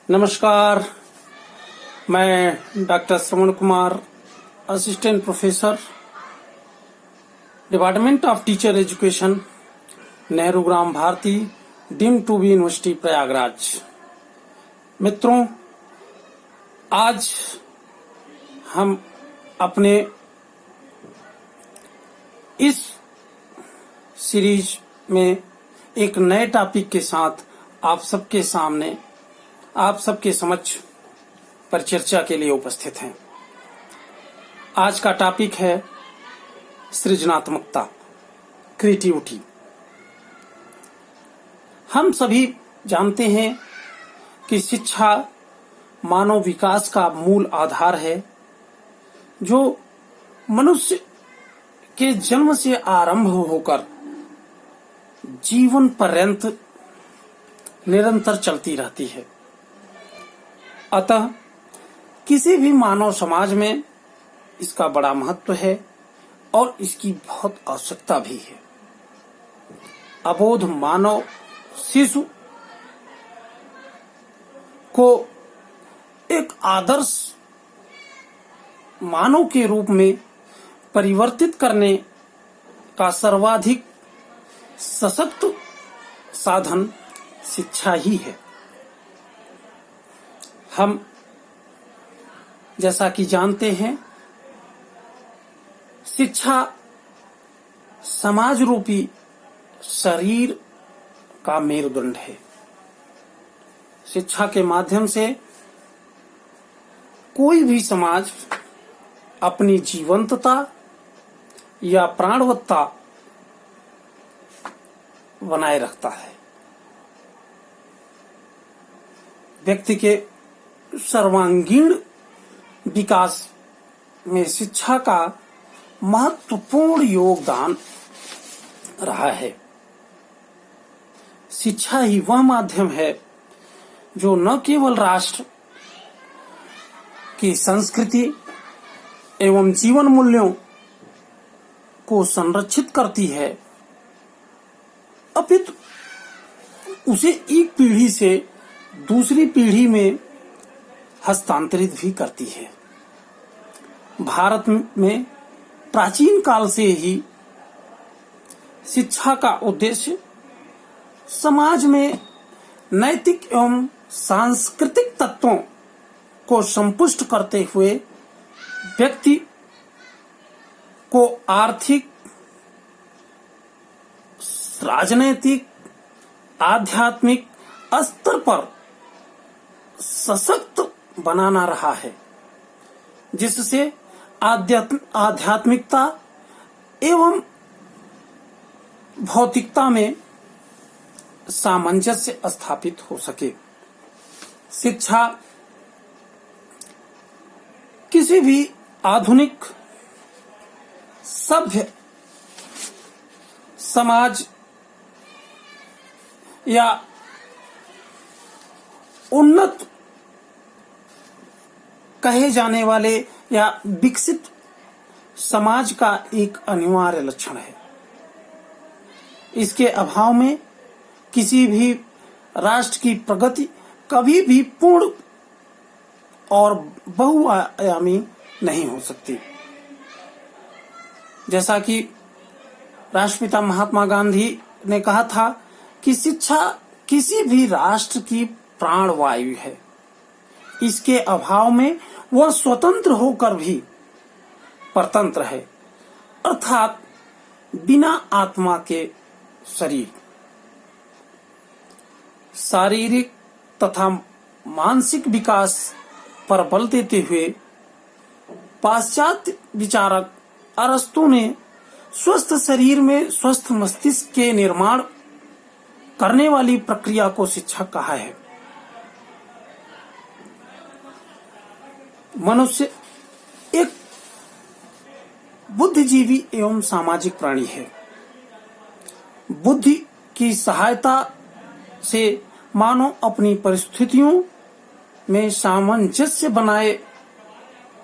नमस्कार। मैं doctor Shravan Kumar, assistant professor, department of teacher education, Nehru Gram Bharati, deemed to be university Prayagraj. मित्रों, आज हम अपने इस सीरीज में एक नए टॉपिक के साथ आप सबके समक्ष परिचर्चा के लिए उपस्थित हैं। आज का टॉपिक है सृजनात्मकता, क्रिएटिविटी। हम सभी जानते हैं कि शिक्षा मानव विकास का मूल आधार है, जो मनुष्य के जन्म से आरंभ होकर जीवन पर्यंत निरंतर चलती रहती है। अतः किसी भी मानव समाज में इसका बड़ा महत्व है और इसकी बहुत आवश्यकता भी है। अबोध मानव शिशु को एक आदर्श मानव के रूप में परिवर्तित करने का सर्वाधिक सशक्त साधन शिक्षा ही है। हम जैसा कि जानते हैं, शिक्षा समाज रूपी शरीर का मेरुदंड है। शिक्षा के माध्यम से कोई भी समाज अपनी जीवंतता या प्राणवत्ता बनाए रखता है। व्यक्ति के सर्वांगीण विकास में शिक्षा का महत्वपूर्ण योगदान रहा है। शिक्षा ही वह माध्यम है जो न केवल राष्ट्र की संस्कृति एवं जीवन मूल्यों को संरक्षित करती है, अपितु उसे एक पीढ़ी से दूसरी पीढ़ी में हस्तांतरित भी करती है। भारत में प्राचीन काल से ही शिक्षा का उद्देश्य समाज में नैतिक एवं सांस्कृतिक तत्वों को संपुष्ट करते हुए व्यक्ति को आर्थिक, राजनैतिक, आध्यात्मिक स्तर पर सशक्त बनाना रहा है, जिससे आध्यात्मिकता एवं भौतिकता में सामंजस्य स्थापित हो सके। शिक्षा किसी भी आधुनिक सभ्य समाज या उन्नत कहे जाने वाले या विकसित समाज का एक अनिवार्य लक्षण है। इसके अभाव में किसी भी राष्ट्र की प्रगति कभी भी पूर्ण और बहुआयामी नहीं हो सकती। जैसा कि राष्ट्रपिता महात्मा गांधी ने कहा था कि शिक्षा किसी भी राष्ट्र की प्राणवायु है। इसके अभाव में वह स्वतंत्र होकर भी परतंत्र है, अर्थात बिना आत्मा के शरीर। शारीरिक तथा मानसिक विकास पर बल देते हुए पाश्चात्य विचारक अरस्तु ने स्वस्थ शरीर में स्वस्थ मस्तिष्क के निर्माण करने वाली प्रक्रिया को शिक्षा कहा है। मनुष्य एक बुद्धिजीवी एवं सामाजिक प्राणी है। बुद्धि की सहायता से मानव अपनी परिस्थितियों में सामंजस्य बनाए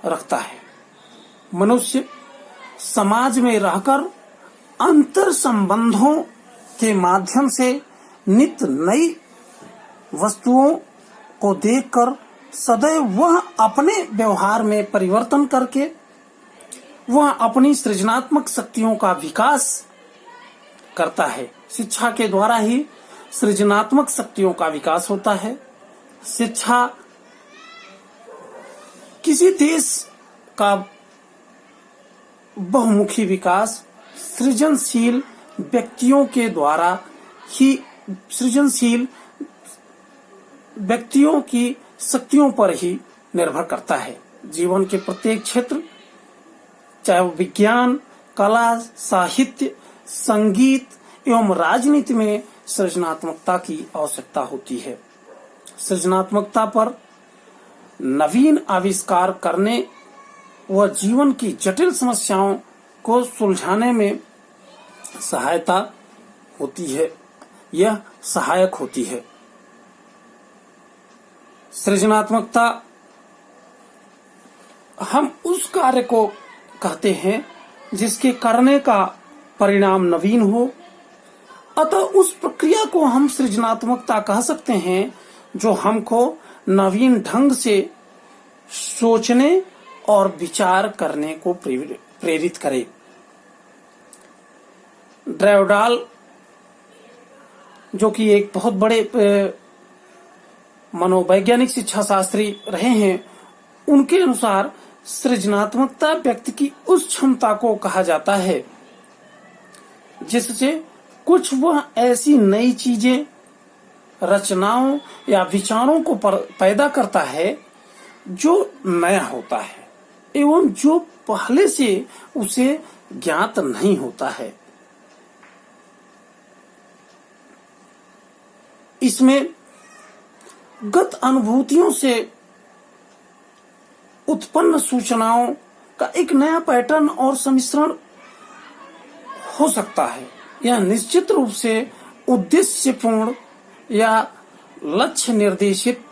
रखता है। मनुष्य समाज में रहकर अंतर संबंधों के माध्यम से नित्य नई वस्तुओं को देखकर सदैव वह अपने व्यवहार में परिवर्तन करके वह अपनी सृजनात्मक शक्तियों का विकास करता है। शिक्षा के द्वारा ही सृजनात्मक शक्तियों का विकास होता है। शिक्षा किसी देश का बहुमुखी विकास सृजनशील व्यक्तियों के द्वारा ही, सृजनशील व्यक्तियों की शक्तियों पर ही निर्भर करता है। जीवन के प्रत्येक क्षेत्र, चाहे वो विज्ञान, कला, साहित्य, संगीत एवं राजनीति में सृजनात्मकता की आवश्यकता होती है। सृजनात्मकता पर नवीन आविष्कार करने व जीवन की जटिल समस्याओं को सुलझाने में सहायता होती है, यह सहायक होती है। सृजनात्मकता हम उस कार्य को कहते हैं जिसके करने का परिणाम नवीन हो, अतः उस प्रक्रिया को हम सृजनात्मकता कह सकते हैं जो हमको नवीन ढंग से सोचने और विचार करने को प्रेरित करे। ड्रायोडाल, जो कि एक बहुत बड़े मनोवैज्ञानिक शिक्षा शास्त्री रहे हैं, उनके अनुसार सृजनात्मकता व्यक्ति की उस क्षमता को कहा जाता है जिससे कुछ वह ऐसी नई चीजें, रचनाओं या विचारों को पैदा करता है जो नया होता है एवं जो पहले से उसे ज्ञात नहीं होता है। इसमें गत अनुभूतियों से उत्पन्न सूचनाओं का एक नया पैटर्न और सम्मिश्रण हो सकता है। यह निश्चित रूप से उद्देश्यपूर्ण या लक्ष्य निर्देशित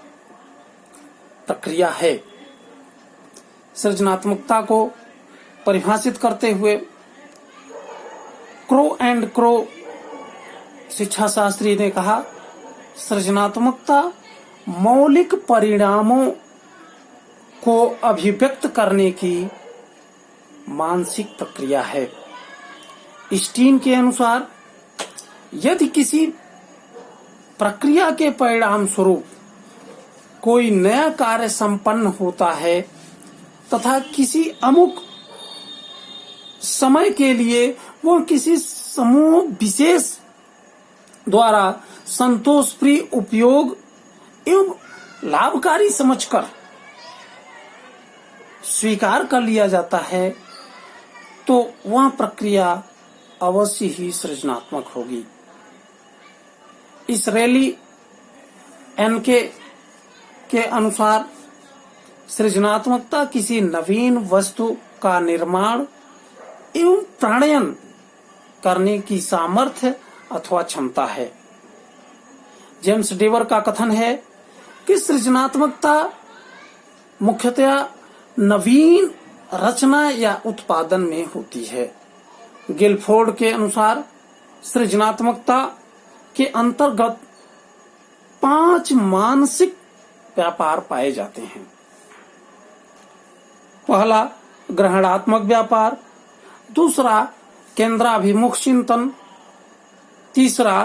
प्रक्रिया है। सृजनात्मकता को परिभाषित करते हुए क्रो एंड क्रो शिक्षा शास्त्री ने कहा, सृजनात्मकता मौलिक परिणामों को अभिव्यक्त करने की मानसिक प्रक्रिया है। स्टीन के अनुसार यदि किसी प्रक्रिया के परिणाम स्वरूप कोई नया कार्य संपन्न होता है तथा किसी अमुक समय के लिए वह किसी समूह विशेष द्वारा संतोषप्रिय उपयोग एवं लाभकारी समझकर स्वीकार कर लिया जाता है, तो वह प्रक्रिया अवश्य ही सृजनात्मक होगी। इसराइली एनके के अनुसार सृजनात्मकता किसी नवीन वस्तु का निर्माण एवं प्रणयन करने की सामर्थ्य अथवा क्षमता है। जेम्स डेवर का कथन है कि सृजनात्मकता मुख्यतया नवीन रचना या उत्पादन में होती है। गिलफोर्ड के अनुसार सृजनात्मकता के अंतर्गत 5 मानसिक व्यापार पाए जाते हैं। पहला ग्रहणात्मक व्यापार, दूसरा केंद्राभिमुख चिंतन, तीसरा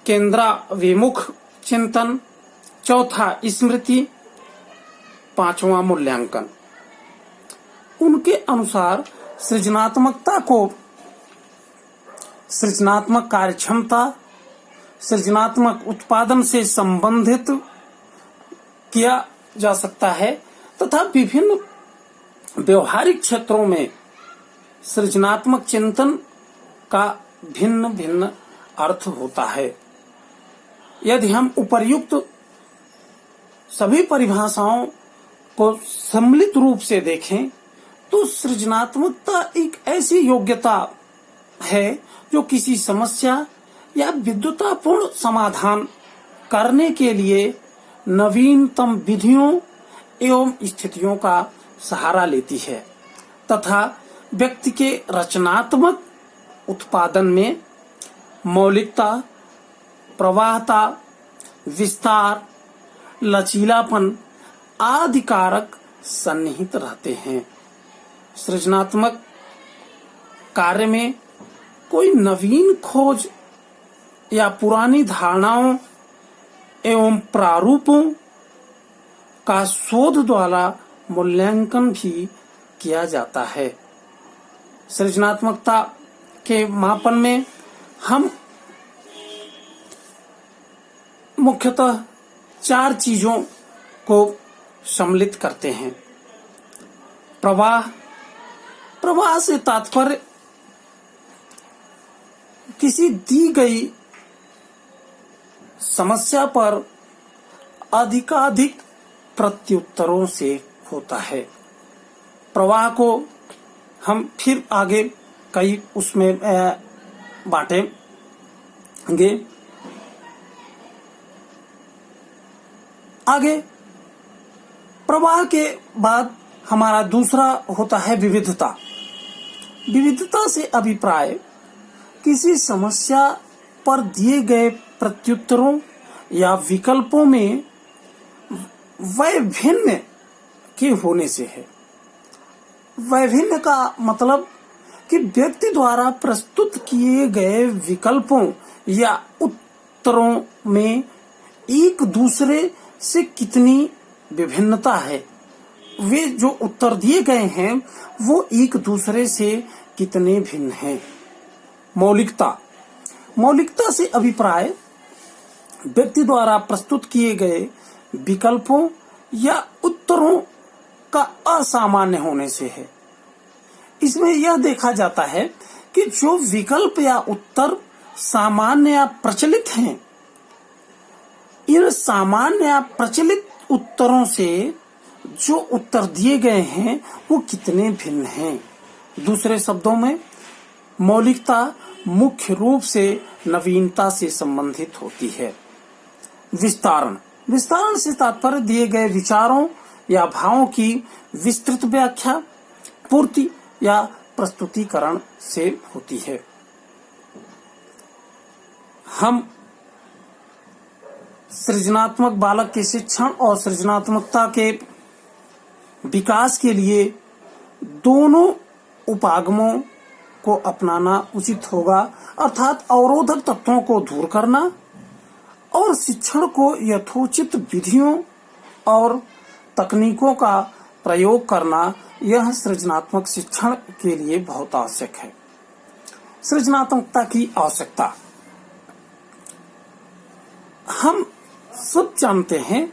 केंद्राभिमुख चिंतन, चौथा स्मृति, पांचवा मूल्यांकन। उनके अनुसार सृजनात्मकता को सृजनात्मक कार्य क्षमता, सृजनात्मक उत्पादन से संबंधित किया जा सकता है तथा विभिन्न व्यवहारिक क्षेत्रों में सृजनात्मक चिंतन का भिन्न भिन्न अर्थ होता है। यदि हम उपर्युक्त सभी परिभाषाओं को सम्मिलित रूप से देखें तो सृजनात्मकता एक ऐसी योग्यता है जो किसी समस्या या विद्वतापूर्ण समाधान करने के लिए नवीनतम विधियों एवं स्थितियों का सहारा लेती है तथा व्यक्ति के रचनात्मक उत्पादन में मौलिकता, प्रवाहता, विस्तार, लचीलापन आदि कारक सन्निहित रहते हैं। सृजनात्मक कार्य में कोई नवीन खोज या पुरानी धारणाओं एवं प्रारूपों का शोध द्वारा मूल्यांकन भी किया जाता है। सृजनात्मकता के मापन में हम मुख्यतः 4 चीजों को सम्मिलित करते हैं। प्रवाह से तात्पर्य किसी दी गई समस्या पर अधिकाधिक प्रत्युत्तरों से होता है। प्रवाह को हम फिर आगे कई उसमें बांटेंगे। आगे प्रवाह के बाद हमारा दूसरा होता है विविधता। विविधता से अभिप्राय किसी समस्या पर दिए गए प्रत्युत्तरों या विकल्पों में वैभिन्न के होने से है। वैभिन्न का मतलब कि व्यक्ति द्वारा प्रस्तुत किए गए विकल्पों या उत्तरों में एक दूसरे से कितनी विभिन्नता है। वे जो उत्तर दिए गए हैं वो एक दूसरे से कितने भिन्न हैं। मौलिकता से अभिप्राय व्यक्ति द्वारा प्रस्तुत किए गए विकल्पों या उत्तरों का असामान्य होने से है। इसमें यह देखा जाता है कि जो विकल्प या उत्तर सामान्य या प्रचलित हैं, इन सामान्य या प्रचलित उत्तरों से जो उत्तर दिए गए हैं वो कितने भिन्न हैं। दूसरे शब्दों में मौलिकता मुख्य रूप से नवीनता से संबंधित होती है। विस्तारण से तात्पर्य दिए गए विचारों या भावों की विस्तृत व्याख्या, पूर्ति या प्रस्तुतिकरण से होती है। हम सृजनात्मक बालक के शिक्षण और सृजनात्मकता के विकास के लिए दोनों उपागमों को अपनाना उचित होगा, अर्थात अवरोधक तत्वों को दूर करना और शिक्षण को यथोचित विधियों और तकनीकों का प्रयोग करना। यह सृजनात्मक शिक्षण के लिए बहुत आवश्यक है। सृजनात्मकता की आवश्यकता हम सब जानते हैं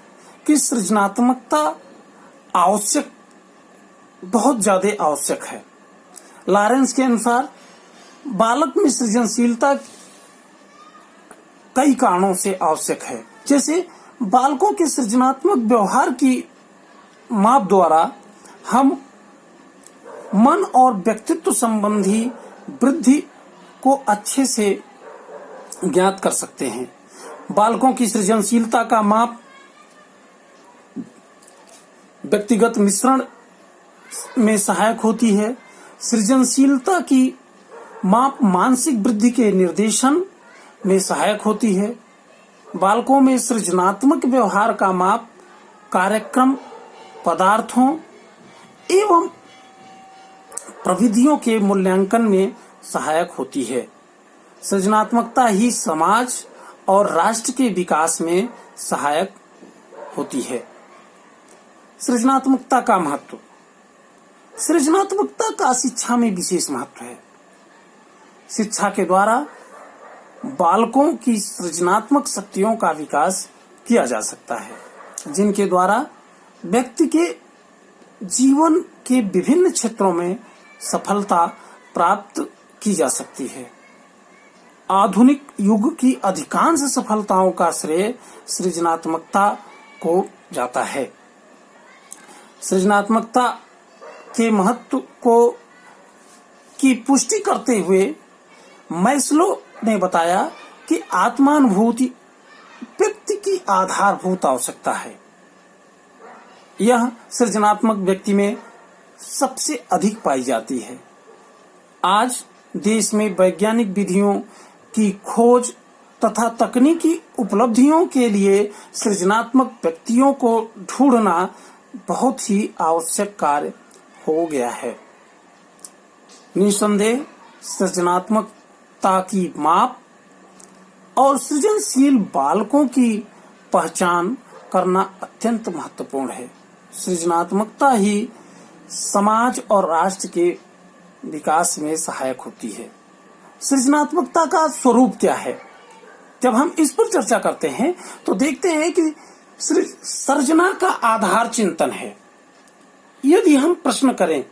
कि सृजनात्मकता बहुत ज्यादा आवश्यक है। लॉरेंस के अनुसार बालक में सृजनशीलता कई कारणों से आवश्यक है। जैसे बालकों के सृजनात्मक व्यवहार की माप द्वारा हम मन और व्यक्तित्व संबंधी वृद्धि को अच्छे से ज्ञात कर सकते हैं। बालकों की सृजनशीलता का माप व्यक्तिगत मिश्रण में सहायक होती है। सृजनशीलता की माप मानसिक वृद्धि के निर्देशन में सहायक होती है। बालकों में सृजनात्मक व्यवहार का माप कार्यक्रम, पदार्थों एवं प्रविधियों के मूल्यांकन में सहायक होती है। सृजनात्मकता ही समाज और राष्ट्र के विकास में सहायक होती है। सृजनात्मकता का महत्व। सृजनात्मकता का शिक्षा में विशेष महत्व है। शिक्षा के द्वारा बालकों की सृजनात्मक शक्तियों का विकास किया जा सकता है, जिनके द्वारा व्यक्ति के जीवन के विभिन्न क्षेत्रों में सफलता प्राप्त की जा सकती है। आधुनिक युग की अधिकांश सफलताओं का श्रेय सृजनात्मकता को जाता है। सृजनात्मकता के महत्व की पुष्टि करते हुए मैस्लो ने बताया कि आत्मानुभूति व्यक्ति की आधारभूत आवश्यकता है। यह सृजनात्मक व्यक्ति में सबसे अधिक पाई जाती है। आज देश में वैज्ञानिक विधियों की खोज तथा तकनीकी उपलब्धियों के लिए सृजनात्मक व्यक्तियों को ढूंढना बहुत ही आवश्यक कार्य हो गया है। निसंदेह सृजनात्मकता की माप और सृजनशील बालकों की पहचान करना अत्यंत महत्वपूर्ण है। सृजनात्मकता ही समाज और राष्ट्र के विकास में सहायक होती है। सृजनात्मकता का स्वरूप क्या है? जब हम इस पर चर्चा करते हैं तो देखते हैं कि सर्जना का आधार चिंतन है। यदि हम प्रश्न करें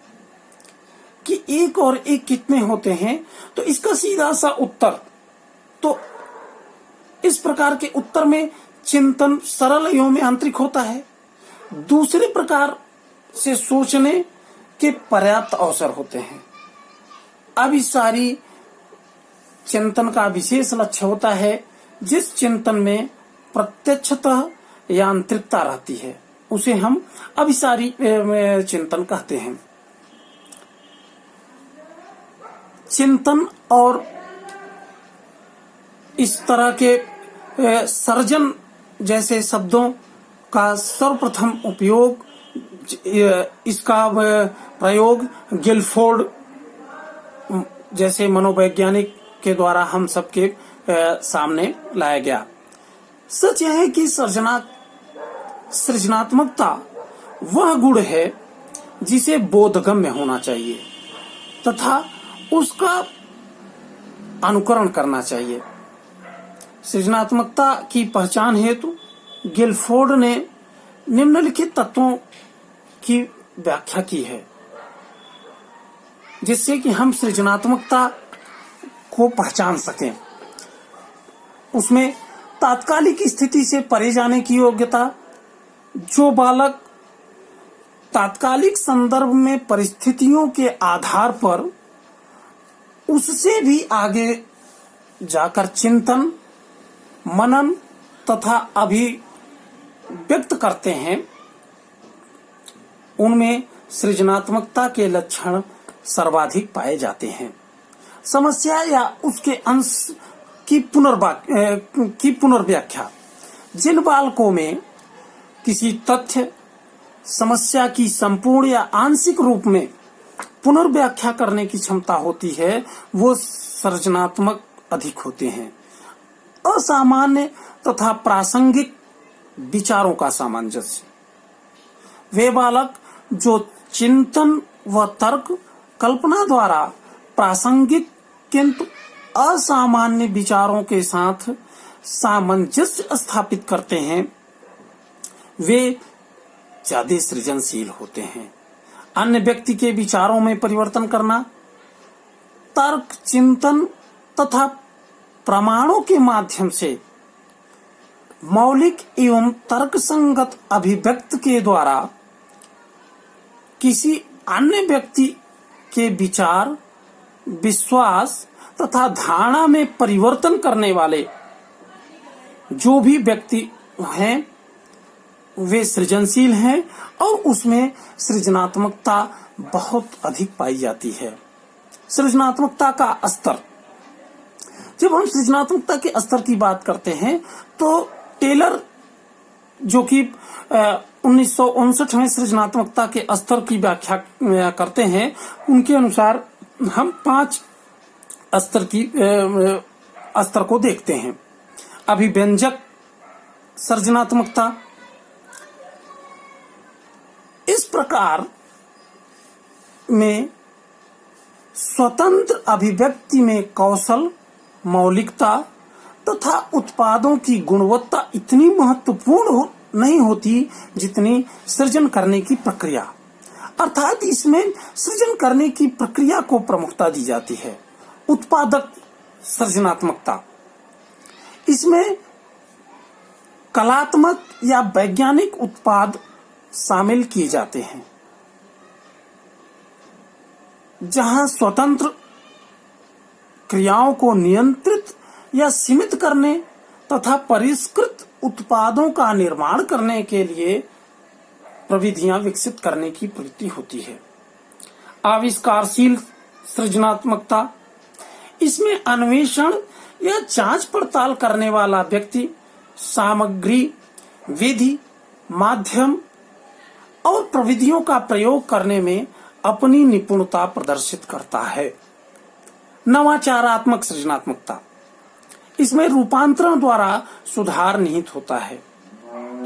कि एक और एक कितने होते हैं तो इसका सीधा सा उत्तर तो इस प्रकार के उत्तर में चिंतन सरल एवं में आंतरिक होता है। दूसरे प्रकार से सोचने के पर्याप्त अवसर होते हैं। अब इस सारी चिंतन का विशेष लक्ष्य होता है जिस चिंतन में प्रत्यक्षतः यांत्रिकता रहती है उसे हम अभिसारी चिंतन कहते हैं। चिंतन और इस तरह के सर्जन जैसे शब्दों का सर्वप्रथम उपयोग इसका प्रयोग गिलफोर्ड जैसे मनोवैज्ञानिक के द्वारा हम सबके सामने लाया गया। सच यह है कि सृजनात्मकता वह गुण है जिसे बोधगम्य होना चाहिए तथा उसका अनुकरण करना चाहिए। सृजनात्मकता की पहचान हेतु गिलफोर्ड ने निम्नलिखित तत्वों की व्याख्या की है जिससे कि हम सृजनात्मकता को पहचान सकें। उसमें तात्कालिक स्थिति से परे जाने की योग्यता, जो बालक तात्कालिक संदर्भ में परिस्थितियों के आधार पर उससे भी आगे जाकर चिंतन, मनन तथा अभिव्यक्त करते हैं, उनमें सृजनात्मकता के लक्षण सर्वाधिक पाए जाते हैं। समस्या या उसके अंश की पुनर्व्याख्या। जिन बालकों में किसी तथ्य समस्या की संपूर्ण या आंशिक रूप में पुनर्व्याख्या करने की क्षमता होती है वो सृजनात्मक अधिक होते हैं। असामान्य तथा प्रासंगिक विचारों का सामंजस्य। वे बालक जो चिंतन व तर्क कल्पना द्वारा प्रासंगिक किंतु असामान्य विचारों के साथ सामंजस्य स्थापित करते हैं वे ज्यादा सृजनशील होते हैं। अन्य व्यक्ति के विचारों में परिवर्तन करना, तर्क चिंतन तथा प्रमाणों के माध्यम से मौलिक एवं तर्कसंगत अभिव्यक्ति के द्वारा किसी अन्य व्यक्ति के विचार, विश्वास तथा धारणा में परिवर्तन करने वाले जो भी व्यक्ति हैं वे सृजनशील हैं और उसमें सृजनात्मकता बहुत अधिक पाई जाती है। सृजनात्मकता का स्तर। जब हम सृजनात्मकता के स्तर की बात करते हैं तो टेलर जो कि 1959 में सृजनात्मकता के स्तर की व्याख्या करते हैं, उनके अनुसार हम 5 स्तर को देखते हैं। अभिव्यंजक सृजनात्मकता। इस प्रकार में स्वतंत्र अभिव्यक्ति में कौशल, मौलिकता तथा उत्पादों की गुणवत्ता इतनी महत्वपूर्ण नहीं होती जितनी सृजन करने की प्रक्रिया, अर्थात इसमें सृजन करने की प्रक्रिया को प्रमुखता दी जाती है। उत्पादक सृजनात्मकता। इसमें कलात्मक या वैज्ञानिक उत्पाद शामिल किए जाते हैं जहां स्वतंत्र क्रियाओं को नियंत्रित या सीमित करने तथा परिष्कृत उत्पादों का निर्माण करने के लिए प्रविधियां विकसित करने की प्रवृत्ति होती है। आविष्कारशील सृजनात्मकता। इसमें अन्वेषण यह जांच पड़ताल करने वाला व्यक्ति सामग्री, विधि, माध्यम और प्रविधियों का प्रयोग करने में अपनी निपुणता प्रदर्शित करता है। नवाचारात्मक सृजनात्मकता, इसमें रूपांतरण द्वारा सुधार निहित होता है।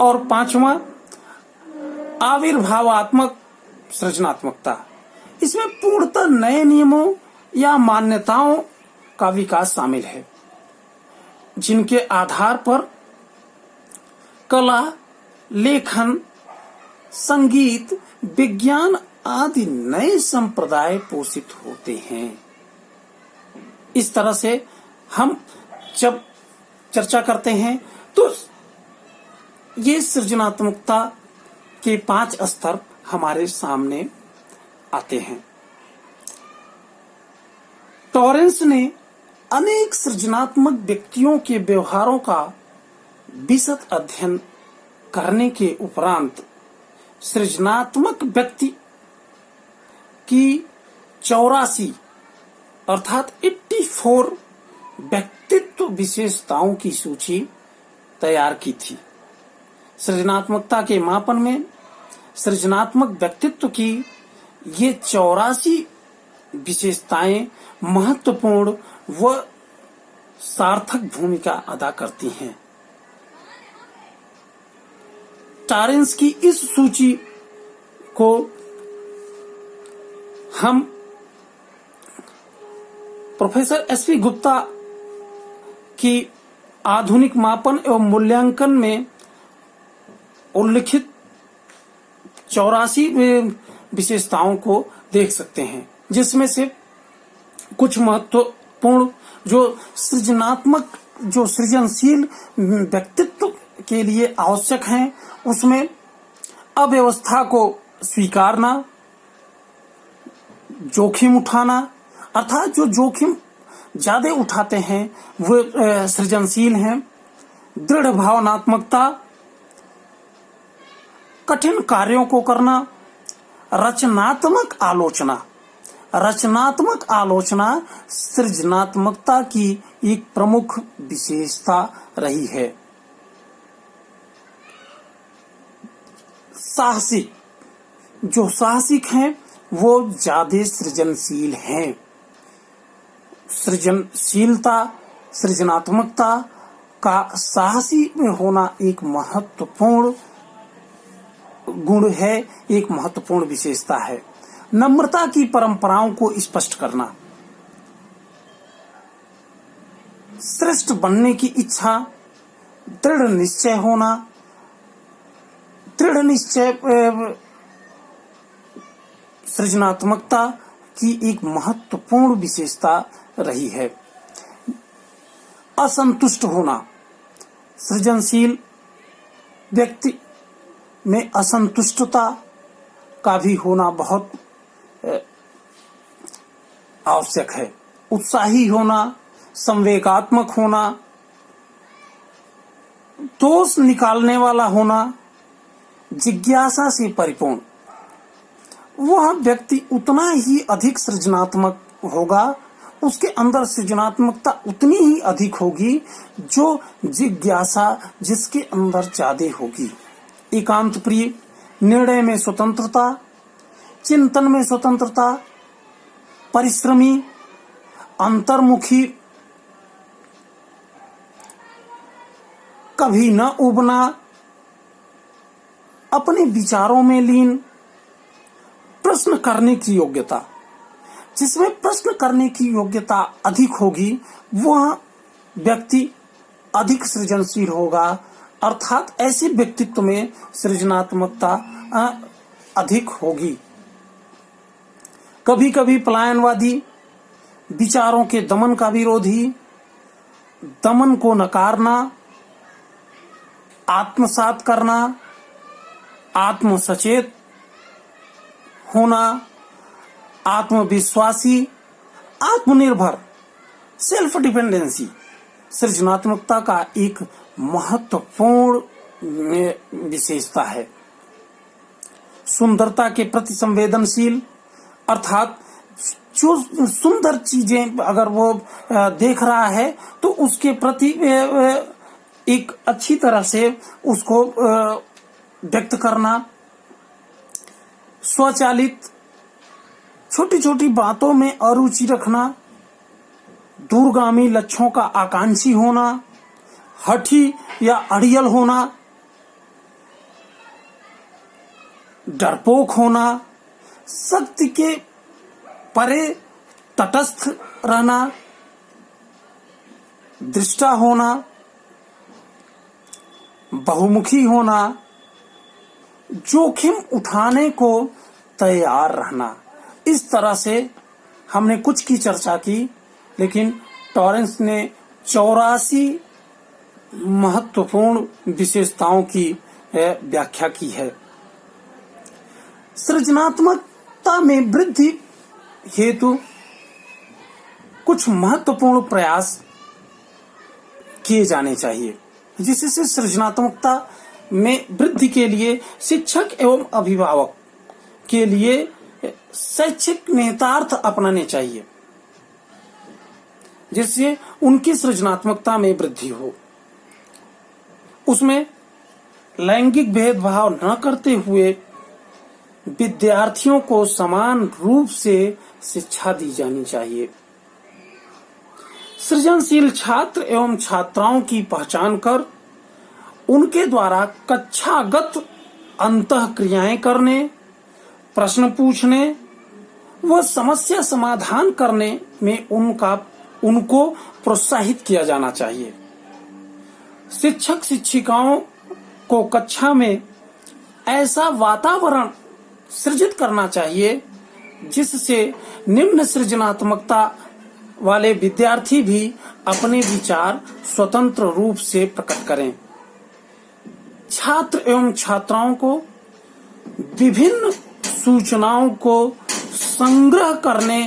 और पांचवा, आविर्भावात्मक सृजनात्मकता, इसमें पूर्णतः नए नियमों या मान्यताओं का विकास शामिल है, जिनके आधार पर कला, लेखन, संगीत, विज्ञान आदि नए संप्रदाय पोषित होते हैं। इस तरह से हम जब चर्चा करते हैं तो ये सृजनात्मकता के 5 स्तर हमारे सामने आते हैं। टॉरेंस ने अनेक सृजनात्मक व्यक्तियों के व्यवहारों का विशद अध्ययन करने के उपरांत सृजनात्मक व्यक्ति की 84 अर्थात 84 व्यक्तित्व विशेषताओं की सूची तैयार की थी। सृजनात्मकता के मापन में सृजनात्मक व्यक्तित्व की ये 84 विशेषताएं महत्वपूर्ण व सार्थक भूमिका अदा करती हैं। टॉरेंस की इस सूची को हम प्रोफेसर एसपी गुप्ता की आधुनिक मापन एवं मूल्यांकन में उल्लिखित 84 विशेषताओं को देख सकते हैं, जिसमें से कुछ महत्वपूर्ण जो सृजनशील व्यक्तित्व के लिए आवश्यक हैं, उसमें अव्यवस्था को स्वीकारना, जोखिम उठाना, अर्थात जो जोखिम ज्यादा उठाते हैं वो सृजनशील हैं, दृढ़ भावनात्मकता, कठिन कार्यों को करना, रचनात्मक आलोचना सृजनात्मकता की एक प्रमुख विशेषता रही है। साहसिक हैं वो ज्यादा सृजनशील हैं। सृजनात्मकता का साहसी में होना एक महत्वपूर्ण गुण है, एक महत्वपूर्ण विशेषता है। नम्रता की परंपराओं को स्पष्ट करना, श्रेष्ठ बनने की इच्छा, दृढ़ निश्चय सृजनात्मकता की एक महत्वपूर्ण विशेषता रही है। असंतुष्ट होना, सृजनशील व्यक्ति में असंतुष्टता का भी होना बहुत आवश्यक है। उत्साही होना, संवेगात्मक होना, दोष निकालने वाला होना, जिज्ञासा से परिपूर्ण, वह व्यक्ति उतना ही अधिक सृजनात्मक होगा, उसके अंदर सृजनात्मकता उतनी ही अधिक होगी जो जिज्ञासा जिसके अंदर ज्यादा होगी। एकांत प्रिय, निर्णय में स्वतंत्रता, चिंतन में स्वतंत्रता, परिश्रमी, अंतर्मुखी, कभी न उबना, अपने विचारों में लीन, प्रश्न करने की योग्यता, जिसमें प्रश्न करने की योग्यता अधिक होगी वह व्यक्ति अधिक सृजनशील होगा, अर्थात ऐसे व्यक्तित्व में सृजनात्मकता अधिक होगी। कभी कभी पलायनवादी, विचारों के दमन का विरोधी, दमन को नकारना, आत्मसात करना, आत्मसचेत होना, आत्मविश्वासी, आत्मनिर्भर, सेल्फ डिपेंडेंसी सृजनात्मकता का एक महत्वपूर्ण विशेषता है। सुंदरता के प्रति संवेदनशील, अर्थात जो सुंदर चीजें अगर वो देख रहा है तो उसके प्रति एक अच्छी तरह से उसको व्यक्त करना, स्वचालित छोटी छोटी बातों में अरुचि रखना, दूरगामी लक्ष्यों का आकांक्षी होना, हठी या अड़ियल होना, डरपोक होना, सत्य के परे तटस्थ रहना, दृष्टा होना, बहुमुखी होना, जोखिम उठाने को तैयार रहना। इस तरह से हमने कुछ की चर्चा की, लेकिन टॉरेंस ने 84 महत्वपूर्ण विशेषताओं की व्याख्या की है। सृजनात्मकता में वृद्धि हेतु कुछ महत्वपूर्ण प्रयास किए जाने चाहिए, जिससे सृजनात्मकता में वृद्धि के लिए शिक्षक एवं अभिभावक के लिए शैक्षिक निहितार्थ अपनाने चाहिए, जिससे उनकी सृजनात्मकता में वृद्धि हो। उसमें लैंगिक भेदभाव न करते हुए विद्यार्थियों को समान रूप से शिक्षा दी जानी चाहिए। सृजनशील छात्र एवं छात्राओं की पहचान कर उनके द्वारा कक्षागत अंतःक्रियाएं करने, प्रश्न पूछने व समस्या समाधान करने में उनको प्रोत्साहित किया जाना चाहिए। शिक्षक शिक्षिकाओं को कक्षा में ऐसा वातावरण सृजित करना चाहिए जिससे निम्न सृजनात्मकता वाले विद्यार्थी भी अपने विचार स्वतंत्र रूप से प्रकट करें। छात्र एवं छात्राओं को विभिन्न सूचनाओं को संग्रह करने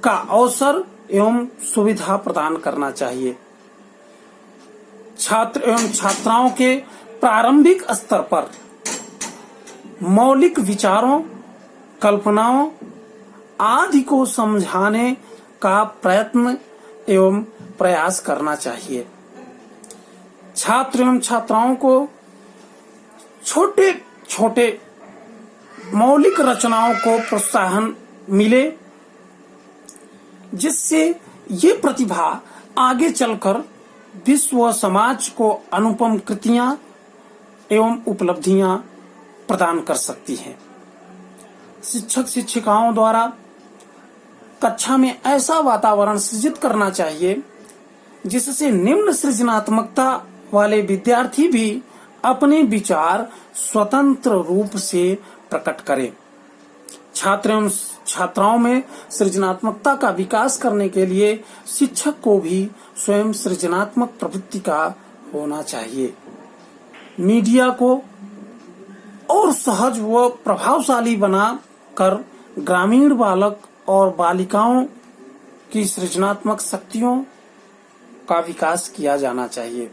का अवसर एवं सुविधा प्रदान करना चाहिए। छात्र एवं छात्राओं के प्रारंभिक स्तर पर मौलिक विचारों, कल्पनाओं आदि को समझाने का प्रयत्न एवं प्रयास करना चाहिए। छात्र एवं छात्राओं को छोटे छोटे मौलिक रचनाओं को प्रोत्साहन मिले, जिससे ये प्रतिभा आगे चलकर विश्व व समाज को अनुपम कृतियां एवं उपलब्धियां प्रदान कर सकती है। शिक्षक शिक्षिकाओं द्वारा कक्षा में ऐसा वातावरण सृजित करना चाहिए जिससे निम्न सृजनात्मकता वाले विद्यार्थी भी अपने विचार स्वतंत्र रूप से प्रकट करें। छात्र एवं छात्राओं में सृजनात्मकता का विकास करने के लिए शिक्षक को भी स्वयं सृजनात्मक प्रवृत्ति का होना चाहिए। मीडिया को और सहज व प्रभावशाली बनाकर ग्रामीण बालक और बालिकाओं की सृजनात्मक शक्तियों का विकास किया जाना चाहिए।